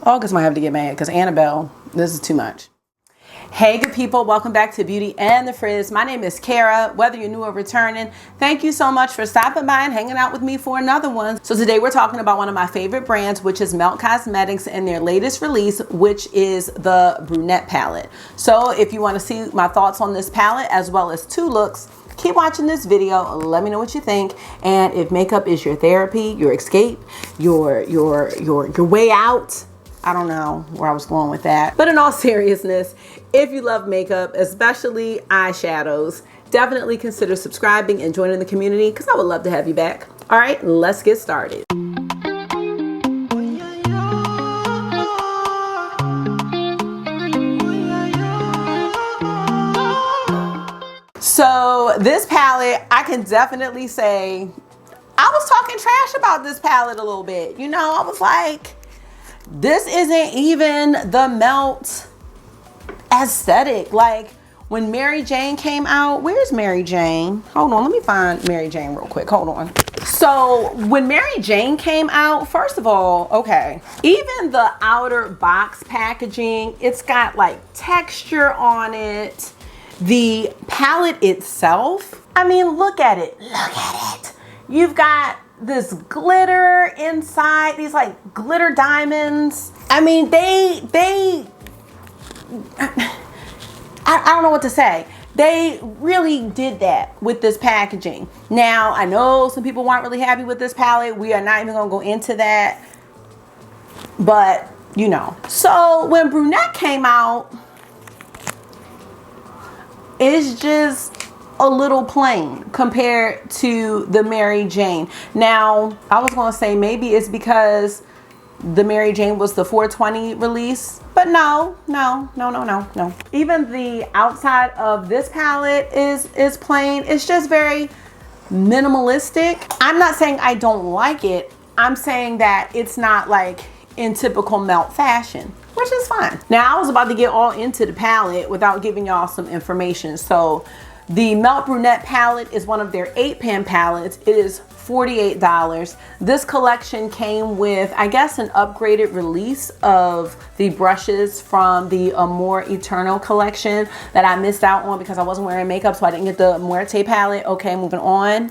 August might have to get mad because Annabelle, this is too much. Hey good people, welcome back to Beauty and the Frizz. My name is Kara. Whether you're new or returning, thank you so much for stopping by and hanging out with me for another one. So today we're talking about one of my favorite brands, which is Melt Cosmetics, and their latest release, which is the Brunette palette. So if you want to see my thoughts on this palette as well as two looks, keep watching this video. Let me know what you think. And if makeup is your therapy, your escape, your way out, I don't know where I was going with that. But in all seriousness, if you love makeup, especially eyeshadows, definitely consider subscribing and joining the community because I would love to have you back. All right, let's get started. So this palette, I can definitely say, I was talking trash about this palette a little bit. You know, I was like, this isn't even the Melt aesthetic. Like when Mary Jane came out, where's Mary Jane? Hold on, let me find Mary Jane real quick. Hold on. So when Mary Jane came out, first of all, okay, even the outer box packaging, it's got like texture on it. The palette itself, I mean, look at it. Look at it. You've got this glitter inside, these like glitter diamonds. I mean, I don't know what to say. They really did that with this packaging. Now, I know some people weren't really happy with this palette. We are not even gonna go into that, but you know. So when Brunette came out, it's just a little plain compared to the Mary Jane. Now, I was gonna say maybe it's because the Mary Jane was the 420 release, but no. Even the outside of this palette is plain. It's just very minimalistic. I'm not saying I don't like it. I'm saying that it's not like in typical Melt fashion, which is fine. Now, I was about to get all into the palette without giving y'all some information. So the Melt Brunette palette is one of their 8-pan palettes. It is $48. This collection came with, I guess, an upgraded release of the brushes from the Amor Eternal collection that I missed out on because I wasn't wearing makeup, so I didn't get the Muerte palette. Okay, moving on.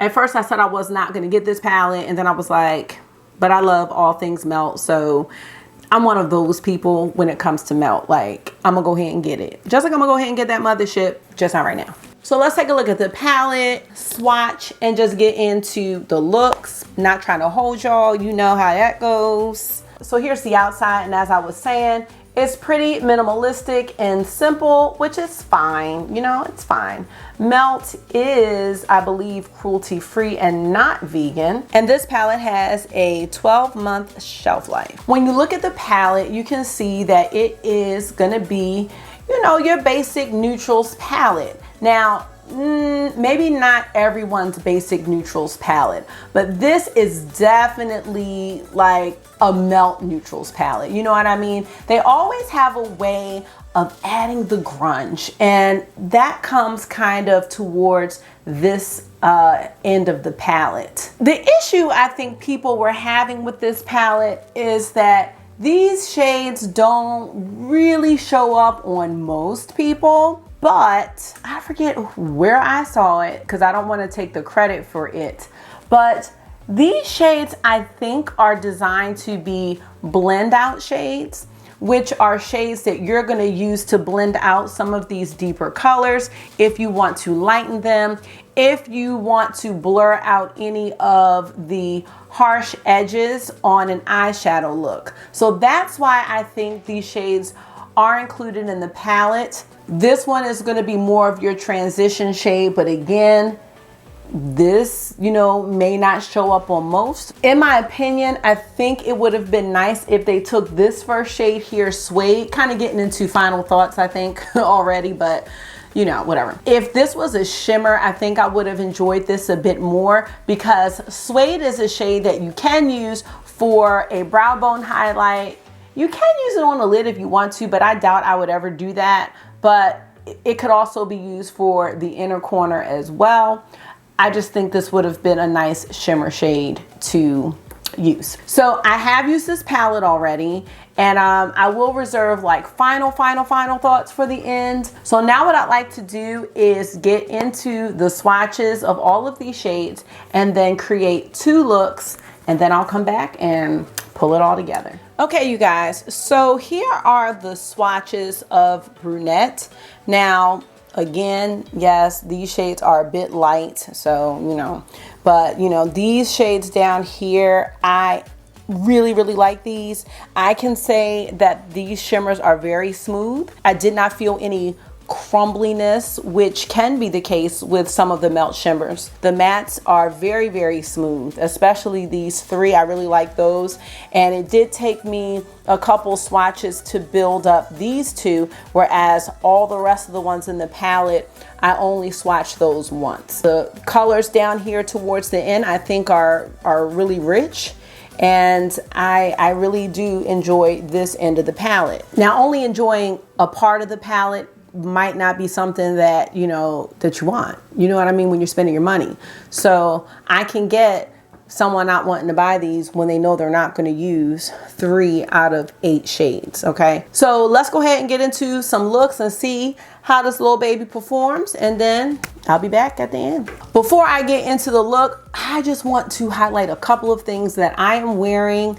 At first I said I was not gonna get this palette, and then I was like, but I love all things Melt, so I'm one of those people when it comes to Melt. Like, I'm gonna go ahead and get it. Just like I'm gonna go ahead and get that mothership, just not right now. So let's take a look at the palette, swatch, and just get into the looks. Not trying to hold y'all, you know how that goes. So here's the outside, and as I was saying, it's pretty minimalistic and simple, which is fine. You know, it's fine. Melt is, I believe, cruelty-free and not vegan. And this palette has a 12-month shelf life. When you look at the palette, you can see that it is gonna be, you know, your basic neutrals palette. Now, maybe not everyone's basic neutrals palette, but this is definitely like a Melt neutrals palette. You know what I mean? They always have a way of adding the grunge, and that comes kind of towards this end of the palette. The issue I think people were having with this palette is that these shades don't really show up on most people. But I forget where I saw it because I don't want to take the credit for it. But these shades, I think, are designed to be blend out shades, which are shades that you're going to use to blend out some of these deeper colors if you want to lighten them, if you want to blur out any of the harsh edges on an eyeshadow look. So that's why I think these shades are included in the palette. This one is going to be more of your transition shade, but again, this, you know, may not show up on most. In my opinion, I think it would have been nice if they took this first shade here, Suede, kind of getting into final thoughts, I think, already, but you know, whatever. If this was a shimmer, I think I would have enjoyed this a bit more because Suede is a shade that you can use for a brow bone highlight. You can use it on the lid if you want to, but I doubt I would ever do that. But it could also be used for the inner corner as well. I just think this would have been a nice shimmer shade to use. So I have used this palette already, and I will reserve like final thoughts for the end. So now what I'd like to do is get into the swatches of all of these shades and then create 2 looks, and then I'll come back and pull it all together. Okay, you guys, so here are the swatches of Brunette. Now, again, yes, these shades are a bit light, so, you know, but, you know, these shades down here, I really like these. I can say that these shimmers are very smooth. I did not feel any crumbliness, which can be the case with some of the melt shimmers. The mattes are very smooth, especially these 3. I really like those, and it did take me a couple swatches to build up these 2, whereas all the rest of the ones in the palette, I only swatched those once. The colors down here towards the end I think are really rich, and I really do enjoy this end of the palette. Now, only enjoying a part of the palette might not be something that, you know, that you want. You know what I mean? When you're spending your money. So I can get someone not wanting to buy these when they know they're not going to use 3 out of 8 shades. Okay, so let's go ahead and get into some looks and see how this little baby performs, and then I'll be back at the end. Before I get into the look, I just want to highlight a couple of things that I am wearing,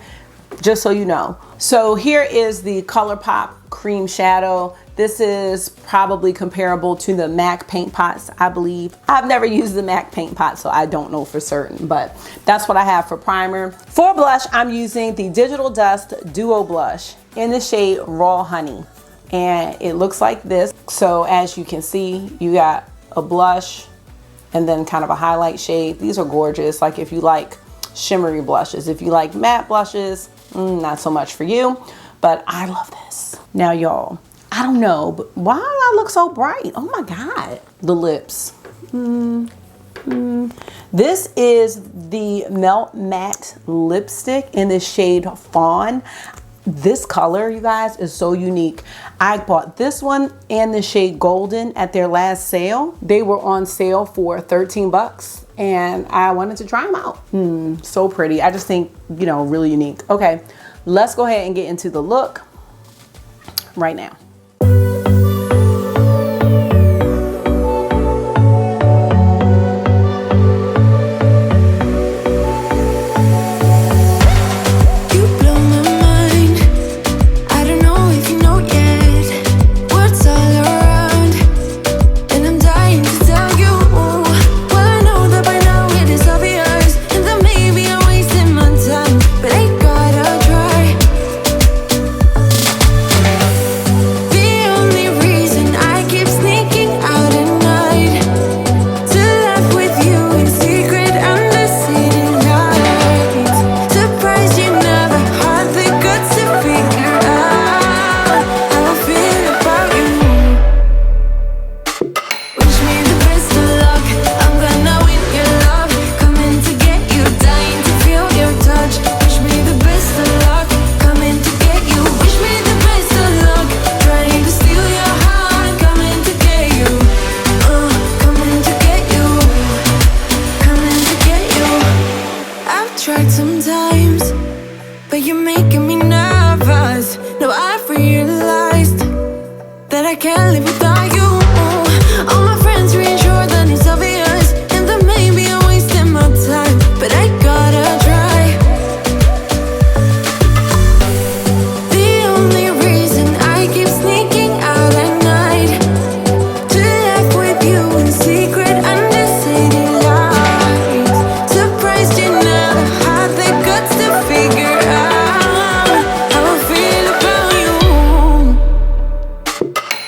just so you know. So here is the ColourPop cream shadow. This is probably comparable to the MAC paint pots, I believe. I've never used the MAC paint pot, so I don't know for certain, but that's what I have for primer. For blush, I'm using the Digital Dust Duo Blush in the shade Raw Honey, and it looks like this. So as you can see, you got a blush and then kind of a highlight shade. These are gorgeous. Like if you like shimmery blushes, if you like matte blushes, not so much for you, but I love this. Now y'all, I don't know, but why do I look so bright? Oh my God. The lips. This is the Melt Matte lipstick in the shade Fawn. This color, you guys, is so unique. I bought this one and the shade Golden at their last sale. They were on sale for 13 bucks, and I wanted to try them out. So pretty. I just think, you know, really unique. Okay, let's go ahead and get into the look right now.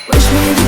Wish me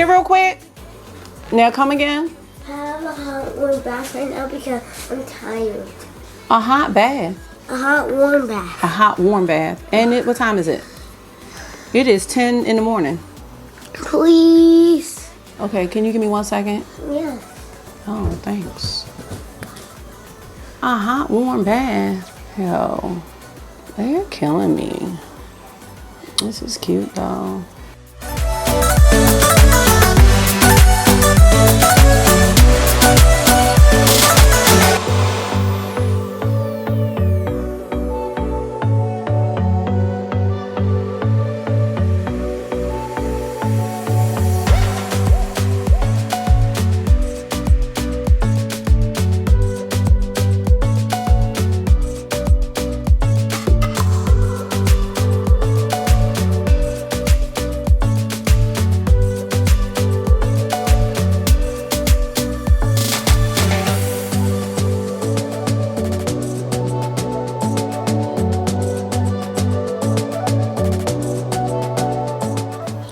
real quick. Now come again. I have a hot warm bath right now because I'm tired. A hot bath. A hot warm bath. A hot warm bath. And what time is it? It is 10 in the morning. Please. Okay, can you give me 1 second? Yes. Oh, thanks. A hot warm bath. Hell, they're killing me. This is cute though.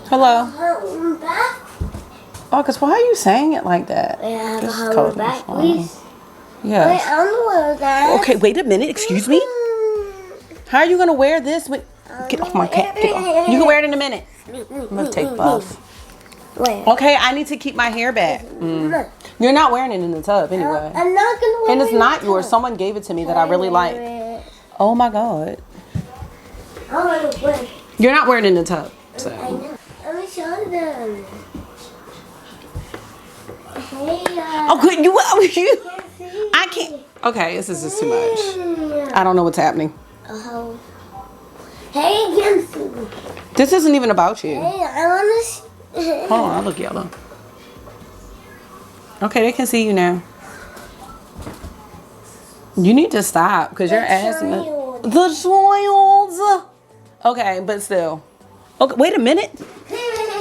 Hello. Oh, because why are you saying it like that? May I have a hot warm bath, please? Yes. Wait, I don't wear that. Okay, wait a minute. Excuse me. How are you going to wear this? Get off my cat. Get off. You can wear it in a minute. I'm going to take Buff. Wait. Okay, I need to keep my hair back. You're not wearing it in the tub anyway. I'm not going to wear it. And it's not yours. Someone gave it to me that I really like. Oh my God. I want to wear it. You're not wearing it in the tub. So. I know. Let me show them. Hey, oh, could you? I can't. Okay, this is just too much. I don't know what's happening. Oh. Hey, Gensu. This isn't even about you. Hey, I want to. Hold on, I look yellow. Okay, they can see you now. You need to stop because you're asking the soils. Okay, but still. Okay, wait a minute.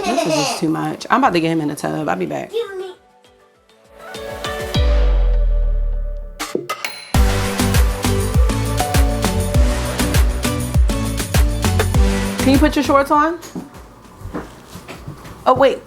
This is just too much. I'm about to get him in the tub. I'll be back. Give me. Can you put your shorts on? Oh, wait.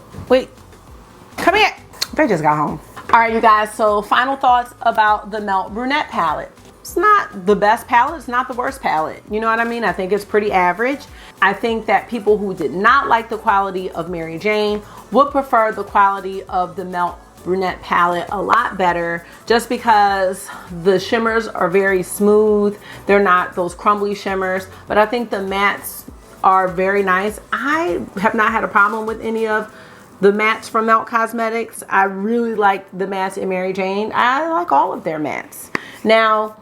Come here. They just got home. All right, you guys. So final thoughts about the Melt Brunette palette. It's not the best palette. It's not the worst palette. You know what I mean? I think it's pretty average. I think that people who did not like the quality of Mary Jane would prefer the quality of the Melt Brunette palette a lot better, just because the shimmers are very smooth. They're not those crumbly shimmers, but I think the mattes are very nice. I have not had a problem with any of the mattes from Melt Cosmetics. I really like the mattes in Mary Jane. I like all of their mattes. Now,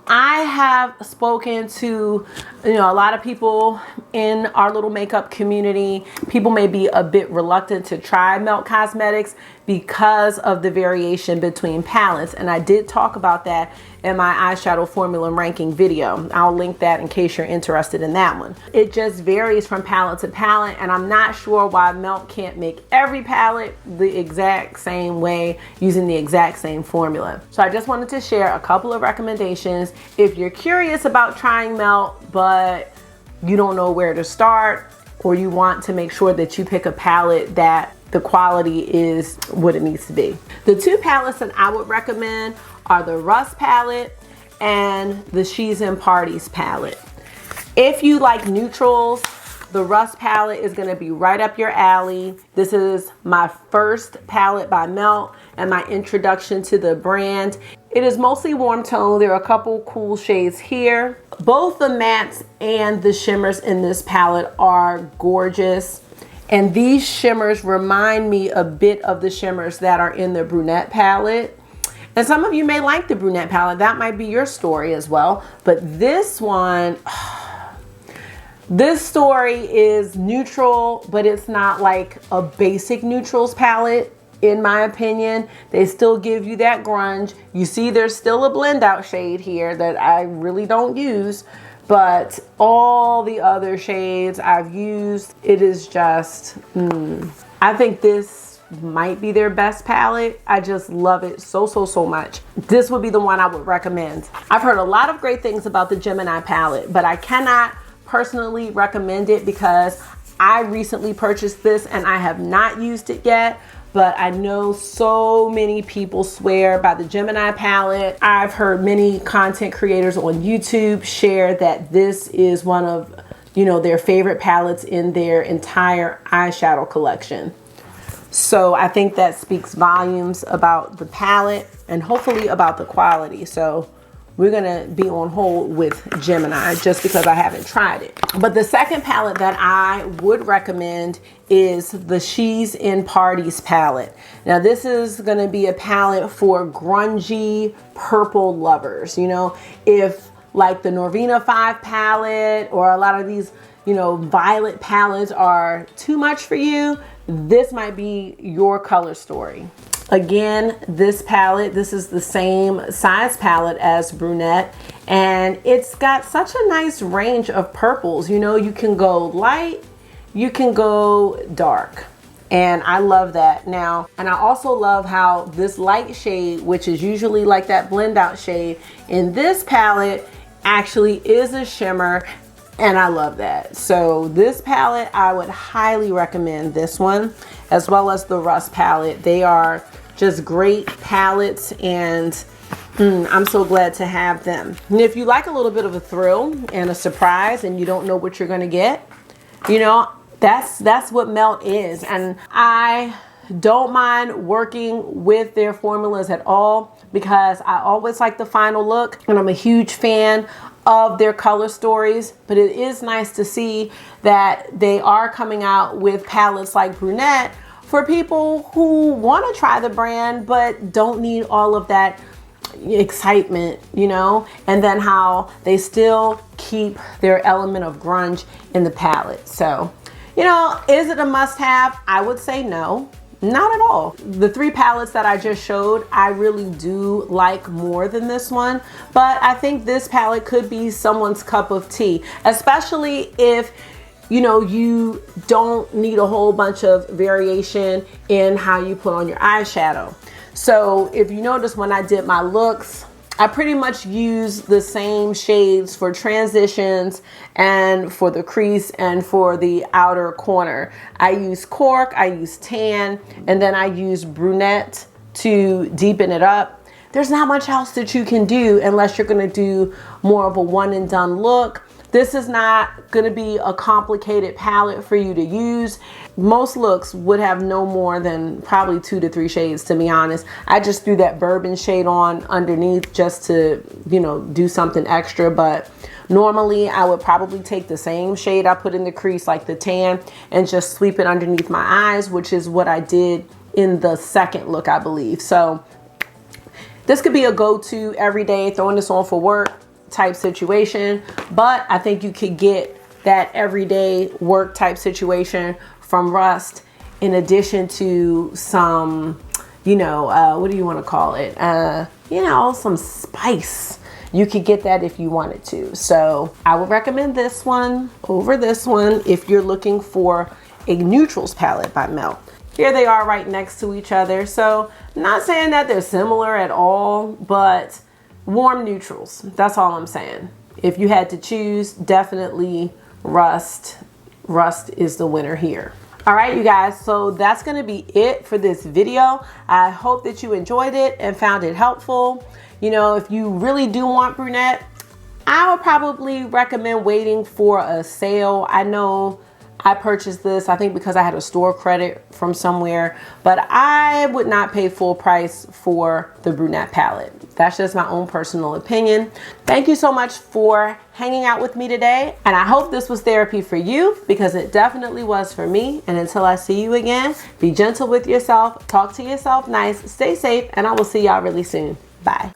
I have spoken to, a lot of people in our little makeup community. People may be a bit reluctant to try Melt Cosmetics because of the variation between palettes. And I did talk about that in my eyeshadow formula ranking video. I'll link that in case you're interested in that one. It just varies from palette to palette, and I'm not sure why Melt can't make every palette the exact same way using the exact same formula. So I just wanted to share a couple of recommendations. If you're curious about trying Melt, but you don't know where to start, or you want to make sure that you pick a palette that the quality is what it needs to be. The two palettes that I would recommend are the Rust palette and the She's in Parties palette. If you like neutrals, the Rust palette is going to be right up your alley. This is my first palette by Melt and my introduction to the brand. It is mostly warm tone. There are a couple cool shades here. Both the mattes and the shimmers in this palette are gorgeous. And these shimmers remind me a bit of the shimmers that are in the Brunette palette. And some of you may like the Brunette palette. That might be your story as well. But this one, this story is neutral, but it's not like a basic neutrals palette. In my opinion, they still give you that grunge. You see there's still a blend out shade here that I really don't use. But all the other shades I've used, it is just, I think this might be their best palette. I just love it so much. This would be the one I would recommend. I've heard a lot of great things about the Gemini palette, but I cannot personally recommend it because I recently purchased this and I have not used it yet, but I know so many people swear by the Gemini palette. I've heard many content creators on YouTube share that this is one of, you know, their favorite palettes in their entire eyeshadow collection. So I think that speaks volumes about the palette and hopefully about the quality. So we're gonna be on hold with Gemini just because I haven't tried it. But the second palette that I would recommend is the She's in Parties palette. Now this is gonna be a palette for grungy purple lovers. You know, if like the Norvina 5 palette or a lot of these, you know, violet palettes are too much for you, this might be your color story. Again, this palette, this is the same size palette as Brunette, and it's got such a nice range of purples. You know, you can go light, you can go dark, and I love that. Now, and I also love how this light shade, which is usually like that blend out shade, in this palette actually is a shimmer, and I love that. So this palette, I would highly recommend this one, as well as the Rust palette. They are just great palettes, and I'm so glad to have them. And if you like a little bit of a thrill and a surprise and you don't know what you're gonna get, you know, that's what Melt is. And I don't mind working with their formulas at all because I always like the final look, and I'm a huge fan of their color stories. But it is nice to see that they are coming out with palettes like Brunette for people who want to try the brand but don't need all of that excitement, you know, and then how they still keep their element of grunge in the palette. So, you know, is it a must-have? I would say no. Not at all. The three palettes that I just showed, I really do like more than this one, but I think this palette could be someone's cup of tea, especially if, you know, you don't need a whole bunch of variation in how you put on your eyeshadow. So if you notice, when I did my looks, I pretty much use the same shades for transitions and for the crease and for the outer corner. I use Cork, I use Tan, and then I use Brunette to deepen it up. There's not much else that you can do unless you're gonna do more of a one and done look. This is not gonna be a complicated palette for you to use. Most looks would have no more than probably 2 to 3 shades, to be honest. I just threw that bourbon shade on underneath just to, you know, do something extra. But normally I would probably take the same shade I put in the crease, like the Tan, and just sweep it underneath my eyes, which is what I did in the second look, I believe. So this could be a go-to every day, throwing this on for work type situation, but I think you could get that everyday work type situation from Rust, in addition to some, you know, what do you want to call it? You know, some spice. You could get that if you wanted to. So I would recommend this one over this one if you're looking for a neutrals palette by Melt. Here they are right next to each other. So I'm not saying that they're similar at all, but warm neutrals. That's all I'm saying. If you had to choose, definitely Rust. Rust is the winner here. All right, you guys, so that's gonna be it for this video. I hope that you enjoyed it and found it helpful. You know, if you really do want Brunette, I would probably recommend waiting for a sale. I know I purchased this, I think, because I had a store credit from somewhere, but I would not pay full price for the Brunette palette. That's just my own personal opinion. Thank you so much for hanging out with me today, and I hope this was therapy for you, because it definitely was for me. And until I see you again, be gentle with yourself, talk to yourself nice, stay safe, and I will see y'all really soon. Bye.